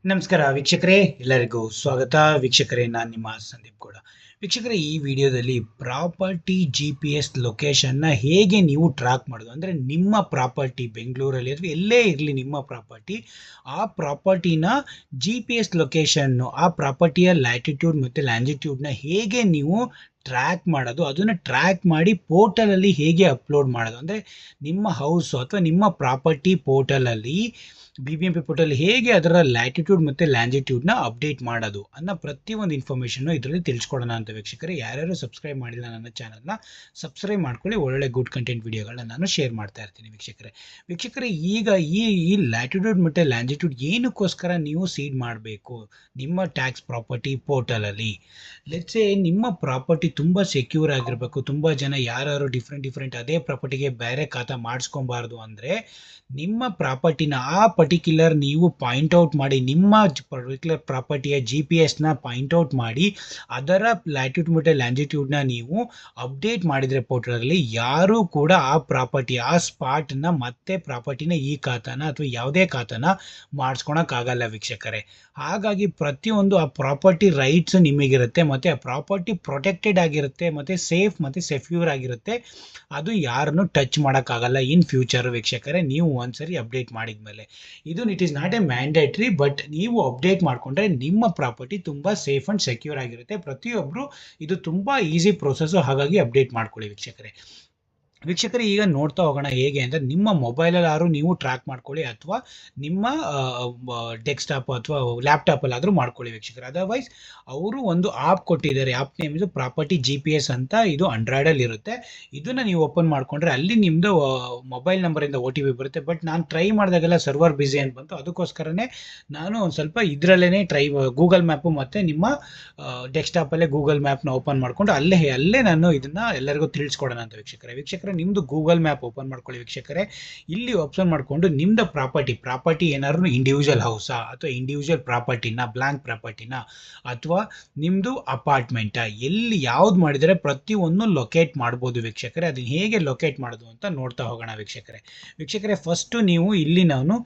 ನಮಸ್ಕಾರ ವೀಕ್ಷಕರೇ, ಎಲ್ಲರಿಗೂ ಸ್ವಾಗತ. ವೀಕ್ಷಕರೇ, ನಾನು ನಿಮ್ಮ ಸಂದೀಪ್ ಕೂಡ. ವೀಕ್ಷಕರೇ, ಈ ವಿಡಿಯೋದಲ್ಲಿ ಪ್ರಾಪರ್ಟಿ GPS ಲೊಕೇಶನ್ನ ಹೇಗೆ ನೀವು ಟ್ರ್ಯಾಕ್ ಮಾಡೋದು, ಅಂದರೆ ನಿಮ್ಮ ಪ್ರಾಪರ್ಟಿ ಬೆಂಗಳೂರಲ್ಲಿ ಅಥವಾ ಎಲ್ಲೇ ಇರಲಿ ನಿಮ್ಮ ಪ್ರಾಪರ್ಟಿ, ಆ ಪ್ರಾಪರ್ಟಿನ GPS ಲೊಕೇಶನ್ನು, ಆ ಪ್ರಾಪರ್ಟಿಯ ಲ್ಯಾಟಿಟ್ಯೂಡ್ ಮತ್ತು ಲ್ಯಾಂಜಿಟ್ಯೂಡ್ನ ಹೇಗೆ ನೀವು ಟ್ರ್ಯಾಕ್ ಮಾಡೋದು, ಅದನ್ನು ಟ್ರ್ಯಾಕ್ ಮಾಡಿ ಪೋರ್ಟಲಲ್ಲಿ ಹೇಗೆ ಅಪ್ಲೋಡ್ ಮಾಡೋದು, ಅಂದರೆ ನಿಮ್ಮ ಹೌಸು ಅಥವಾ ನಿಮ್ಮ ಪ್ರಾಪರ್ಟಿ ಪೋರ್ಟಲಲ್ಲಿ BBMP ಪೋರ್ಟಲ್ ಹೇಗೆ ಅದರ ಲ್ಯಾಟಿಟ್ಯೂಡ್ ಮತ್ತು ಲ್ಯಾಂಜಿಟ್ಯೂಡ್ನ ಅಪ್ಡೇಟ್ ಮಾಡೋದು ಅನ್ನೋ ಪ್ರತಿಯೊಂದು ಇನ್ಫಾರ್ಮೇಷನ್ನು ಇದರಲ್ಲಿ ತಿಳಿಸ್ಕೊಡೋಣ ಅಂತ. ವೀಕ್ಷಕರೇ, ಯಾರ್ಯಾರು ಸಬ್ಸ್ಕ್ರೈಬ್ ಮಾಡಿಲ್ಲ ನನ್ನ ಚಾನಲ್ನ ಸಬ್ಸ್ಕ್ರೈಬ್ ಮಾಡ್ಕೊಳ್ಳಿ. ಒಳ್ಳೆ ಗುಡ್ ಕಂಟೆಂಟ್ ವಿಡಿಯೋಗಳನ್ನ ನಾನು ಶೇರ್ ಮಾಡ್ತಾ ಇರ್ತೀನಿ. ವೀಕ್ಷಕರೇ, ಈಗ ಈ ಲ್ಯಾಟಿಟ್ಯೂಡ್ ಮತ್ತು ಲ್ಯಾಂಜಿಟ್ಯೂಡ್ ಏನಕ್ಕೋಸ್ಕರ ನೀವು ಸೀಡ್ ಮಾಡಬೇಕು ನಿಮ್ಮ ಟ್ಯಾಕ್ಸ್ ಪ್ರಾಪರ್ಟಿ ಪೋರ್ಟಲಲ್ಲಿ? ಲೆಟ್ಸೆ ನಿಮ್ಮ ಪ್ರಾಪರ್ಟಿ ತುಂಬ ಸೆಕ್ಯೂರ್ ಆಗಿರಬೇಕು. ತುಂಬ ಜನ ಯಾರು ಡಿಫ್ರೆಂಟ್ ಅದೇ ಪ್ರಾಪರ್ಟಿಗೆ ಬೇರೆ ಖಾತಾ ಮಾಡಿಸ್ಕೊಬಾರ್ದು ಅಂದರೆ ನಿಮ್ಮ ಪ್ರಾಪರ್ಟಿನ ಆ ಪರ್ಟಿಕ್ಯುಲರ್ ನೀವು ಪಾಯಿಂಟ್ಔಟ್ ಮಾಡಿ, ನಿಮ್ಮ ಪರ್ಟಿಕ್ಯುಲರ್ ಪ್ರಾಪರ್ಟಿಯ GPS ಪಾಯಿಂಟ್ಔಟ್ ಮಾಡಿ ಅದರ ಲ್ಯಾಟಿಟ್ಯೂಡ್ ಮತ್ತು ಲ್ಯಾಂಜಿಟ್ಯೂಡ್ನ ನೀವು ಅಪ್ಡೇಟ್ ಮಾಡಿದರೆ ಪೋರ್ಟಲಲ್ಲಿ ಯಾರೂ ಕೂಡ ಆ ಪ್ರಾಪರ್ಟಿ ಆ ಸ್ಪಾಟ್ನ ಮತ್ತೆ ಪ್ರಾಪರ್ಟಿನ ಈ ಖಾತಾನ ಅಥವಾ ಯಾವುದೇ ಖಾತಾನ ಮಾಡಿಸ್ಕೊಳಕ್ಕಾಗಲ್ಲ ವೀಕ್ಷಕರೇ. ಹಾಗಾಗಿ ಪ್ರತಿಯೊಂದು ಆ ಪ್ರಾಪರ್ಟಿ ರೈಟ್ಸ್ ನಿಮಗಿರುತ್ತೆ ಮತ್ತು ಆ ಪ್ರಾಪರ್ಟಿ ಪ್ರೊಟೆಕ್ಟೆಡ್ ಆಗಿರುತ್ತೆ ಮತ್ತು ಸೇಫ್ ಮತ್ತು ಸೆಕ್ಯೂರ್ ಆಗಿರುತ್ತೆ. ಅದು ಯಾರನ್ನು ಟಚ್ ಮಾಡೋಕ್ಕಾಗಲ್ಲ ಇನ್ ಫ್ಯೂಚರ್ ವೀಕ್ಷಕರೇ, ನೀವು ಒಂದ್ಸರಿ ಅಪ್ಡೇಟ್ ಮಾಡಿದ ಮೇಲೆ. It is not A mandatory, but ನೀವು ಅಪ್ಡೇಟ್ ಮಾಡಿಕೊಂಡ್ರೆ ನಿಮ್ಮ ಪ್ರಾಪರ್ಟಿ ತುಂಬ ಸೇಫ್ ಆ್ಯಂಡ್ ಸೆಕ್ಯೂರ್ ಆಗಿರುತ್ತೆ. ಪ್ರತಿಯೊಬ್ಬರು ಇದು ತುಂಬ ಈಸಿ ಪ್ರೋಸೆಸ್ಸು, ಹಾಗಾಗಿ ಅಪ್ಡೇಟ್ ಮಾಡ್ಕೊಳ್ಳಿ ವೀಕ್ಷಕರೇ. ಈಗ ನೋಡ್ತಾ ಹೋಗೋಣ ಹೇಗೆ ಅಂದರೆ, ನಿಮ್ಮ ಮೊಬೈಲಲ್ಲಾದ್ರೂ ನೀವು ಟ್ರ್ಯಾಕ್ ಮಾಡ್ಕೊಳ್ಳಿ ಅಥವಾ ನಿಮ್ಮ ಡೆಸ್ಕ್ಟಾಪ್ ಅಥವಾ ಲ್ಯಾಪ್ಟಾಪಲ್ಲಾದರೂ ಮಾಡ್ಕೊಳ್ಳಿ ವೀಕ್ಷಕರೇ. ಅದರ್ವೈಸ್ ಅವರು ಒಂದು ಆ್ಯಪ್ ಕೊಟ್ಟಿದ್ದಾರೆ, ಆ್ಯಪ್ ನೇಮ್ ಇದು ಪ್ರಾಪರ್ಟಿ GPS ಅಂತ. ಇದು ಆಂಡ್ರಾಯ್ಡಲ್ಲಿ ಇರುತ್ತೆ. ಇದನ್ನು ನೀವು ಓಪನ್ ಮಾಡಿಕೊಂಡ್ರೆ ಅಲ್ಲಿ ನಿಮ್ಮದು ಮೊಬೈಲ್ ನಂಬರಿಂದ OTP ಬರುತ್ತೆ. ಬಟ್ ನಾನು ಟ್ರೈ ಮಾಡಿದಾಗೆಲ್ಲ ಸರ್ವರ್ ಬ್ಯುಸಿ ಅಂತ ಬಂತು. ಅದಕ್ಕೋಸ್ಕರನೇ ನಾನು ಒಂದು ಸ್ವಲ್ಪ ಇದರಲ್ಲೇ ಗೂಗಲ್ ಮ್ಯಾಪು ಮತ್ತು ನಿಮ್ಮ ಡೆಸ್ಕ್ಟಾಪಲ್ಲೇ ಗೂಗಲ್ ಮ್ಯಾಪ್ನ ಓಪನ್ ಮಾಡಿಕೊಂಡು ಅಲ್ಲೇ ನಾನು ಇದನ್ನು ಎಲ್ಲರಿಗೂ ತಿಳಿಸ್ಕೊಡೋಣ ಅಂತ ವೀಕ್ಷಕರೇ. ನಿಮ್ಮದು ಗೂಗಲ್ ಮ್ಯಾಪ್ ಓಪನ್ ಮಾಡ್ಕೊಳ್ಳಿ ವೀಕ್ಷಕರೇ. ಇಲ್ಲಿ ಓಪನ್ ಮಾಡಿಕೊಂಡು ನಿಮ್ಮದು ಪ್ರಾಪರ್ಟಿ ಏನಾದ್ರು ಇಂಡಿವಿಜುವಲ್ ಹೌಸಾ ಅಥವಾ ಇಂಡಿವಿಜುವಲ್ ಪ್ರಾಪರ್ಟಿನ, ಬ್ಲ್ಯಾಂಕ್ ಪ್ರಾಪರ್ಟಿನ ಅಥವಾ ನಿಮ್ಮದು ಅಪಾರ್ಟ್ಮೆಂಟಾ, ಎಲ್ಲಿ ಯಾವ್ದು ಮಾಡಿದರೆ ಪ್ರತಿಯೊಂದು ಲೊಕೇಟ್ ಮಾಡ್ಬೋದು ವೀಕ್ಷಕರೇ. ಅದನ್ನು ಹೇಗೆ ಲೊಕೇಟ್ ಮಾಡೋದು ಅಂತ ನೋಡ್ತಾ ಹೋಗೋಣ ವೀಕ್ಷಕರೇ. ಫಸ್ಟು ನೀವು ಇಲ್ಲಿ ನಾನು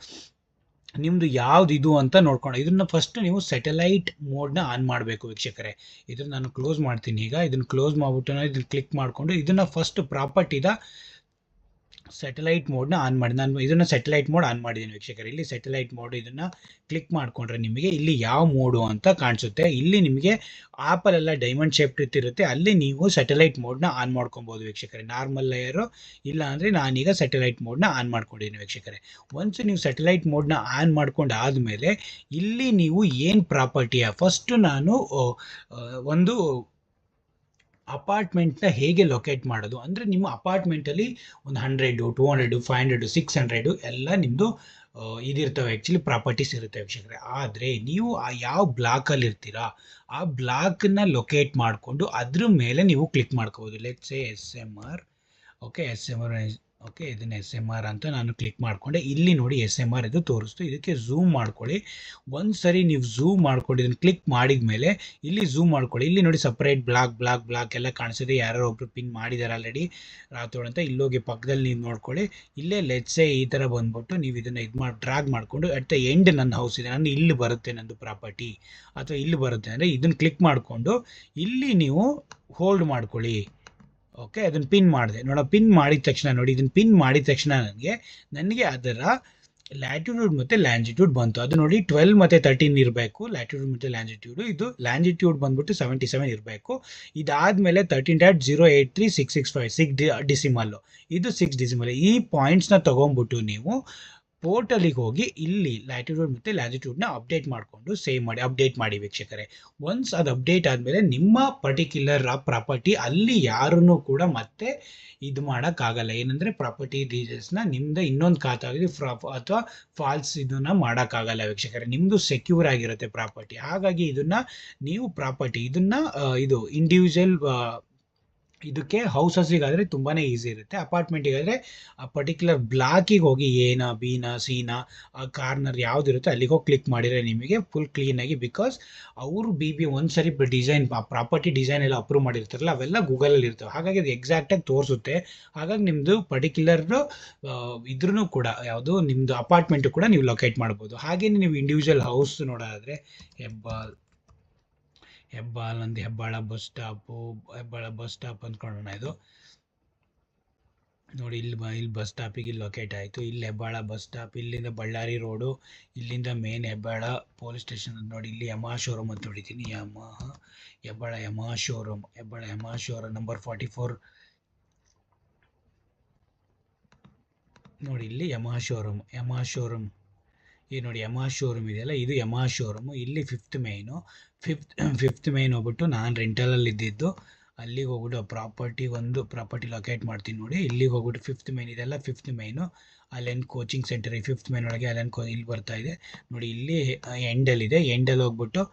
ನಿಮ್ಮದು ಯಾವ್ದು ಇದು ಅಂತ ನೋಡ್ಕೊಂಡು ಇದನ್ನು ಫಸ್ಟ್ ನೀವು ಸ್ಯಾಟಲೈಟ್ ಮೋಡ್ನ ಆನ್ ಮಾಡಬೇಕು ವೀಕ್ಷಕರೇ. ಇದನ್ನು ನಾನು ಕ್ಲೋಸ್ ಮಾಡ್ತೀನಿ. ಈಗ ಇದನ್ನು ಕ್ಲೋಸ್ ಮಾಡಿಬಿಟ್ಟು ಇದನ್ನು ಕ್ಲಿಕ್ ಮಾಡಿಕೊಂಡು ಇದನ್ನು ಫಸ್ಟ್ ಪ್ರಾಪರ್ಟಿದ ಸ್ಯಾಟಲೈಟ್ ಮೋಡ್ನ ಆನ್ ಮಾಡಿ. ನಾನು ಇದನ್ನು ಸ್ಯಾಟಲೈಟ್ ಮೋಡ್ ಆನ್ ಮಾಡಿದ್ದೀನಿ ವೀಕ್ಷಕರೇ. ಇಲ್ಲಿ ಸ್ಯಾಟಲೈಟ್ ಮೋಡ್ ಇದನ್ನು ಕ್ಲಿಕ್ ಮಾಡಿಕೊಂಡ್ರೆ ನಿಮಗೆ ಇಲ್ಲಿ ಯಾವ ಮೋಡು ಅಂತ ಕಾಣಿಸುತ್ತೆ. ಇಲ್ಲಿ ನಿಮಗೆ ಆ್ಯಪಲ್ಲೆಲ್ಲ ಡೈಮಂಡ್ ಶೇಪ್ ಇರುತ್ತೆ, ಅಲ್ಲಿ ನೀವು ಸ್ಯಾಟಲೈಟ್ ಮೋಡ್ನ ಆನ್ ಮಾಡ್ಕೊಬೋದು ವೀಕ್ಷಕರೇ. ನಾರ್ಮಲ್ ಲೇಯರು ಇಲ್ಲ ಅಂದರೆ ನಾನೀಗ ಸ್ಯಾಟಲೈಟ್ ಮೋಡ್ನ ಆನ್ ಮಾಡ್ಕೊಂಡಿದ್ದೀನಿ ವೀಕ್ಷಕರೇ. ಒನ್ಸ್ ನೀವು ಸ್ಯಾಟಲೈಟ್ ಮೋಡ್ನ ಆನ್ ಮಾಡ್ಕೊಂಡು ಆದಮೇಲೆ ಇಲ್ಲಿ ನೀವು ಏನು ಪ್ರಾಪರ್ಟಿಯ ಫಸ್ಟು ನಾನು ಒಂದು ಅಪಾರ್ಟ್ಮೆಂಟ್ನ ಹೇಗೆ ಲೊಕೇಟ್ ಮಾಡೋದು ಅಂದರೆ, ನಿಮ್ಮ ಅಪಾರ್ಟ್ಮೆಂಟಲ್ಲಿ ಒಂದು 100, 200, 500, 600 ಎಲ್ಲ ನಿಮ್ಮದು ಇದಿರ್ತವೆ, ಆ್ಯಕ್ಚುಲಿ ಪ್ರಾಪರ್ಟೀಸ್ ಇರುತ್ತೆ ವೀಕ್ಷಕರೇ. ಆದರೆ ನೀವು ಯಾವ ಬ್ಲಾಕಲ್ಲಿ ಇರ್ತೀರಾ ಆ ಬ್ಲಾಕನ್ನ ಲೊಕೇಟ್ ಮಾಡಿಕೊಂಡು ಅದ್ರ ಮೇಲೆ ನೀವು ಕ್ಲಿಕ್ ಮಾಡ್ಕೋಬೋದು. Let's say SMR. ಓಕೆ, ಇದನ್ನು SMR ಅಂತ ನಾನು ಕ್ಲಿಕ್ ಮಾಡಿಕೊಂಡೆ. ಇಲ್ಲಿ ನೋಡಿ SMR ಇದು ತೋರಿಸ್ತು. ಇದಕ್ಕೆ ಝೂಮ್ ಮಾಡ್ಕೊಳ್ಳಿ. ಒಂದು ಸರಿ ನೀವು ಝೂಮ್ ಮಾಡ್ಕೊಂಡು ಇದನ್ನು ಕ್ಲಿಕ್ ಮಾಡಿದ ಮೇಲೆ ಇಲ್ಲಿ ಝೂಮ್ ಮಾಡ್ಕೊಳ್ಳಿ. ಇಲ್ಲಿ ನೋಡಿ ಸಪ್ರೇಟ್ ಬ್ಲಾಕ್ ಎಲ್ಲ ಕಾಣಿಸಿದೆ. ಯಾರೋ ಒಬ್ರು ಪಿನ್ ಮಾಡಿದ್ದಾರೆ ಆಲ್ರೆಡಿ, ರಾತೋಡ್ ಅಂತ. ಇಲ್ಲೋಗಿ ಪಕ್ಕದಲ್ಲಿ ನೀವು ನೋಡ್ಕೊಳ್ಳಿ. ಇಲ್ಲೇ ಲೆಟ್ಸೆ ಈ ಥರ ಬಂದ್ಬಿಟ್ಟು ನೀವು ಇದನ್ನು ಡ್ರ್ಯಾಗ್ ಮಾಡಿಕೊಂಡು ಅಟ್ ದ ಎಂಡ್ ನನ್ನ ಹೌಸ್ ಇದೆ, ನಾನು ಇಲ್ಲಿ ಬರುತ್ತೆ ನಂದು ಪ್ರಾಪರ್ಟಿ ಅಥವಾ ಇಲ್ಲಿ ಬರುತ್ತೆ ಅಂದರೆ ಇದನ್ನು ಕ್ಲಿಕ್ ಮಾಡಿಕೊಂಡು ಇಲ್ಲಿ ನೀವು ಹೋಲ್ಡ್ ಮಾಡ್ಕೊಳ್ಳಿ. ಓಕೆ, ಅದನ್ನು ಪಿನ್ ಮಾಡಿದೆ ಪಿನ್ ಮಾಡಿದ ತಕ್ಷಣ ನೋಡಿ, ಇದನ್ನು ಪಿನ್ ಮಾಡಿದ ತಕ್ಷಣ ನನಗೆ ಅದರ ಲ್ಯಾಟಿಟ್ಯೂಡ್ ಮತ್ತು ಲ್ಯಾಂಜಿಟ್ಯೂಡ್ ಬಂತು. ಅದು ನೋಡಿ 12 ಮತ್ತು 13 ಇರಬೇಕು ಲ್ಯಾಟಿಟ್ಯೂಡ್ ಮತ್ತು ಲ್ಯಾಂಜಿಟ್ಯೂಡು. ಇದು ಲ್ಯಾಂಜಿಟ್ಯೂಡ್ ಬಂದ್ಬಿಟ್ಟು 77 ಇರಬೇಕು. ಇದಾದಮೇಲೆ 13.083665 6 ಡಿಸಿಮಲ್ಲು, ಇದು 6 ಡಿಸಿಮಲ್. ಈ ಪಾಯಿಂಟ್ಸ್ನ ತೊಗೊಂಡ್ಬಿಟ್ಟು ನೀವು ಪೋರ್ಟಲಿಗೆ ಹೋಗಿ ಇಲ್ಲಿ ಲ್ಯಾಟಿಟ್ಯೂಡ್ ಮತ್ತು ಲ್ಯಾಂಜಿಟ್ಯೂಡ್ನ ಅಪ್ಡೇಟ್ ಮಾಡಿ ವೀಕ್ಷಕರೇ. ಒನ್ಸ್ ಅದು ಅಪ್ಡೇಟ್ ಆದಮೇಲೆ ನಿಮ್ಮ ಪರ್ಟಿಕ್ಯುಲರ್ ಪ್ರಾಪರ್ಟಿ ಅಲ್ಲಿ ಯಾರನ್ನೂ ಕೂಡ ಮತ್ತೆ ಇದು ಮಾಡೋಕ್ಕಾಗಲ್ಲ. ಏನಂದರೆ ಪ್ರಾಪರ್ಟಿ ಡೀಟೇಲ್ಸ್ನ ನಿಮ್ಮದು ಇನ್ನೊಂದು ಖಾತಾಗಿ ಅಥವಾ ಫಾಲ್ಸ್ ಇದನ್ನು ಮಾಡೋಕ್ಕಾಗಲ್ಲ ವೀಕ್ಷಕರೇ. ನಿಮ್ಮದು ಸೆಕ್ಯೂರ್ ಆಗಿರುತ್ತೆ ಪ್ರಾಪರ್ಟಿ. ಹಾಗಾಗಿ ಇದನ್ನು ನೀವು ಇದು ಇಂಡಿವಿಜುವಲ್ ಇದಕ್ಕೆ ಹೌಸಸ್ಸಿಗಾದರೆ ತುಂಬಾ ಈಸಿ ಇರುತ್ತೆ. ಅಪಾರ್ಟ್ಮೆಂಟಿಗಾದರೆ ಆ ಪರ್ಟಿಕ್ಯುಲರ್ ಬ್ಲಾಕಿಗೆ ಹೋಗಿ ಎನ ಬಿನ ಸಿನ ಆ ಕಾರ್ನರ್ ಯಾವುದಿರುತ್ತೆ ಅಲ್ಲಿಗೆ ಹೋಗಿ ಕ್ಲಿಕ್ ಮಾಡಿದರೆ ನಿಮಗೆ ಫುಲ್ ಕ್ಲೀನಾಗಿ, ಬಿಕಾಸ್ ಅವರು ಒಂದ್ಸರಿ ಡಿಸೈನ್ ಪ್ರಾಪರ್ಟಿ ಡಿಸೈನ್ ಎಲ್ಲ ಅಪ್ರೂವ್ ಮಾಡಿರ್ತಾರಲ್ಲ ಅವೆಲ್ಲ ಗೂಗಲಲ್ಲಿ ಇರ್ತವೆ. ಹಾಗಾಗಿ ಅದು ಎಕ್ಸಾಕ್ಟಾಗಿ ತೋರಿಸುತ್ತೆ. ಹಾಗಾಗಿ ನಿಮ್ಮದು ಪರ್ಟಿಕ್ಯುಲರ್ ಇದ್ರೂ ಕೂಡ ಯಾವುದು ನಿಮ್ಮದು ಅಪಾರ್ಟ್ಮೆಂಟು ಕೂಡ ನೀವು ಲೊಕೇಟ್ ಮಾಡ್ಬೋದು. ಹಾಗೆಯೇ ನೀವು ಇಂಡಿವಿಜುವಲ್ ಹೌಸ್ ನೋಡೋದಾದರೆ ಹೆಬ್ಬಾಳ ಬಸ್ ಸ್ಟಾಪ್ ಅಂದ್ಕೊಳ್ಳೋಣ. ಇದು ನೋಡಿ, ಇಲ್ಲಿ ಬಸ್ ಸ್ಟಾಪಿಗೆ ಇಲ್ಲಿ ಲೊಕೇಟ್ ಆಯಿತು. ಇಲ್ಲಿ ಹೆಬ್ಬಾಳ ಬಸ್ ಸ್ಟಾಪ್, ಇಲ್ಲಿಂದ ಬಳ್ಳಾರಿ ರೋಡು, ಇಲ್ಲಿಂದ ಮೇನ್ ಹೆಬ್ಬಾಳ ಪೊಲೀಸ್ ಸ್ಟೇಷನ್ ನೋಡಿ. ಇಲ್ಲಿ ಯಮಹಾ ಶೋರೂಮ್ ಅಂತ ಹೊಡಿತೀನಿ, ಹೆಬ್ಬಾಳ ಯಮಹಾ ಶೋರೂಮ್ ನಂಬರ್ 44 ನೋಡಿ. ಇಲ್ಲಿ ಯಮಹಾ ಶೋರೂಮ್ ಈ ನೋಡಿ ಯಮಹಾ ಶೋರೂಮ್ ಇದೆಯಲ್ಲ, ಇದು ಯಮಹಾ ಶೋರೂಮು. ಇಲ್ಲಿ ಫಿಫ್ತ್ ಮೈನ್ ಹೋಗ್ಬಿಟ್ಟು ನಾನು ರೆಂಟಲಲ್ಲಿ ಇದ್ದಿದ್ದು, ಅಲ್ಲಿಗೆ ಹೋಗ್ಬಿಟ್ಟು ಪ್ರಾಪರ್ಟಿ ಲೊಕೇಟ್ ಮಾಡ್ತೀನಿ ನೋಡಿ. ಇಲ್ಲಿಗೆ ಹೋಗ್ಬಿಟ್ಟು ಫಿಫ್ತ್ ಮೈನ್ ಇದೆಲ್ಲ ಫಿಫ್ತ್ ಮೈನು. ಅಲ್ಲೇನು ಕೋಚಿಂಗ್ ಸೆಂಟರ್, ಈ ಫಿಫ್ತ್ ಮೈನ್ ಒಳಗೆ ಅಲ್ಲೇನು ಇಲ್ಲಿ ಬರ್ತಾ ಇದೆ ನೋಡಿ. ಇಲ್ಲಿ ಎಂಡಲ್ಲಿದೆ, ಎಂಡಲ್ಲಿ ಹೋಗ್ಬಿಟ್ಟು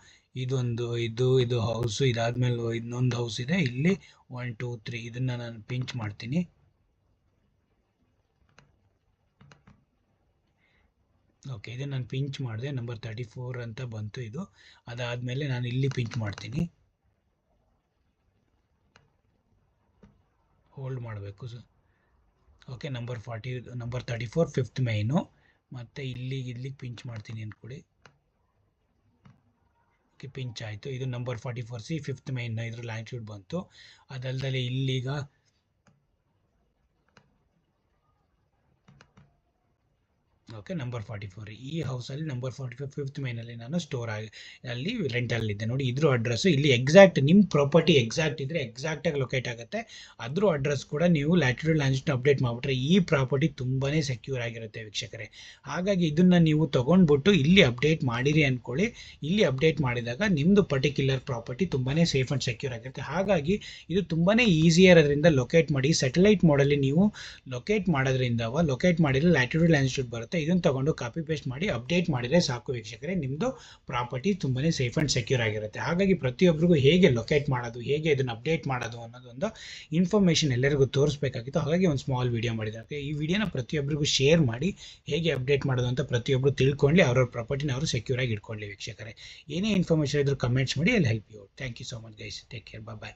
ಇದು ಹೌಸು. ಇದಾದ್ಮೇಲೆ ಇನ್ನೊಂದು ಹೌಸ್ ಇದೆ. ಇಲ್ಲಿ 1 2 3 ಇದನ್ನು ನಾನು ಪಿಂಚ್ ಮಾಡ್ತೀನಿ. ಓಕೆ, ಇದು ನಾನು ಪಿಂಚ್ ಮಾಡಿದೆ, ನಂಬರ್ 34 ಅಂತ ಬಂತು ಇದು. ಅದಾದಮೇಲೆ ನಾನು ಇಲ್ಲಿ ಪಿಂಚ್ ಮಾಡ್ತೀನಿ, ಹೋಲ್ಡ್ ಮಾಡಬೇಕು ಸರ್. ಓಕೆ, ನಂಬರ್ 34 ಫಿಫ್ತ್ ಮೈನು. ಮತ್ತು ಇಲ್ಲಿಗೆ ಪಿಂಚ್ ಮಾಡ್ತೀನಿ ಅಂದ್ಕೊಳ್ಳಿ. ಓಕೆ, ಪಿಂಚ್ ಆಯಿತು. ಇದು ನಂಬರ್ 44C ಫಿಫ್ತ್ ಮೈನ್, ಇದ್ರ ಲ್ಯಾಂಗ್ಟ್ಯೂಡ್ ಬಂತು. ಅದಲ್ಲದೆ ಇಲ್ಲಿಗ ಓಕೆ, ನಂಬರ್ 44 ಈ ಹೌಸಲ್ಲಿ ನಂಬರ್ 45 ಫಿಫ್ತ್ ಮೈನಲ್ಲಿ ನಾನು ಅಲ್ಲಿ ರೆಂಟಲ್ಲಿದ್ದೆ ನೋಡಿ. ಇದ್ರ ಅಡ್ರೆಸ್ಸು ಇಲ್ಲಿ ಎಕ್ಸಾಕ್ಟ್ ನಿಮ್ಮ ಪ್ರಾಪರ್ಟಿ ಎಕ್ಸಾಕ್ಟ್ ಇದ್ದರೆ ಎಕ್ಸಾಕ್ಟಾಗಿ ಲೊಕೇಟ್ ಆಗುತ್ತೆ. ಅದ್ರ ಅಡ್ರೆಸ್ ಕೂಡ ನೀವು ಲ್ಯಾಟಿಟ್ಯೂಡ್ ಲ್ಯಾಂಗಿಟ್ಯೂಡ್ ಅಪ್ಡೇಟ್ ಮಾಡಿಬಿಟ್ರೆ ಈ ಪ್ರಾಪರ್ಟಿ ತುಂಬಾ ಸೆಕ್ಯೂರ್ ಆಗಿರುತ್ತೆ ವೀಕ್ಷಕರೇ. ಹಾಗಾಗಿ ಇದನ್ನು ನೀವು ತೊಗೊಂಡ್ಬಿಟ್ಟು ಇಲ್ಲಿ ಅಪ್ಡೇಟ್ ಮಾಡಿರಿ ಅಂದ್ಕೊಳ್ಳಿ. ಇಲ್ಲಿ ಅಪ್ಡೇಟ್ ಮಾಡಿದಾಗ ನಿಮ್ಮದು ಪರ್ಟಿಕ್ಯುಲರ್ ಪ್ರಾಪರ್ಟಿ ತುಂಬಾ ಸೇಫ್ ಆ್ಯಂಡ್ ಸೆಕ್ಯೂರ್ ಆಗಿರುತ್ತೆ. ಹಾಗಾಗಿ ಇದು ತುಂಬಾ ಈಸಿಯರ್. ಅದರಿಂದ ಲೊಕೇಟ್ ಮಾಡಿ ಸ್ಯಾಟಲೈಟ್ ಮೋಡಲ್ಲಿ ನೀವು ಲೊಕೇಟ್ ಮಾಡಿದರೆ ಲ್ಯಾಟಿಟ್ಯೂಡ್ ಲ್ಯಾಂಗಿಟ್ಯೂಡ್ ಬರುತ್ತೆ. ಇದನ್ನು ತಗೊಂಡು ಕಾಪಿ ಪೇಸ್ಟ್ ಮಾಡಿ ಅಪ್ಡೇಟ್ ಮಾಡಿದರೆ ಸಾಕು ವೀಕ್ಷಕರೇ, ನಿಮ್ಮದು ಪ್ರಾಪರ್ಟಿ ತುಂಬಾ ಸೇಫ್ ಆ್ಯಂಡ್ ಸೆಕ್ಯೂರ್ ಆಗಿರುತ್ತೆ. ಹಾಗಾಗಿ ಪ್ರತಿಯೊಬ್ಬರಿಗೂ ಹೇಗೆ ಲೊಕೇಟ್ ಮಾಡೋದು, ಹೇಗೆ ಇದನ್ನು ಅಪ್ಡೇಟ್ ಮಾಡೋದು ಅನ್ನೋದೊಂದು ಇನ್ಫಾರ್ಮೇಷನ್ ಎಲ್ಲರಿಗೂ ತೋರಿಸ್ಬೇಕಾಗಿತ್ತು. ಹಾಗಾಗಿ ಒಂದು ಸ್ಮಾಲ್ ವಿಡಿಯೋ ಮಾಡಿದ್ದಾರೆ. ಈ ವಿಡಿಯೋನ ಪ್ರತಿಯೊಬ್ಬರಿಗೂ ಶೇರ್ ಮಾಡಿ ಹೇಗೆ ಅಪ್ಡೇಟ್ ಮಾಡೋದು ಅಂತ ಪ್ರತಿಯೊಬ್ಬರು ತಿಳ್ಕೊಳ್ಳಿ, ಅವ್ರವ್ರ ಪ್ರಾಪರ್ಟಿನ ಅವರು ಸೆಕ್ಯೂರ್ ಆಗಿ ಇಟ್ಕೊಳ್ಳಿ ವೀಕ್ಷಕರೇ. ಏನೇ ಇನ್ಫಾರ್ಮೇಷನ್ ಇದ್ರೂ ಕಮೆಂಟ್ಸ್ ಮಾಡಿ, ಅಲ್ಲಿ help you. Thank you so much guys, take care, bye.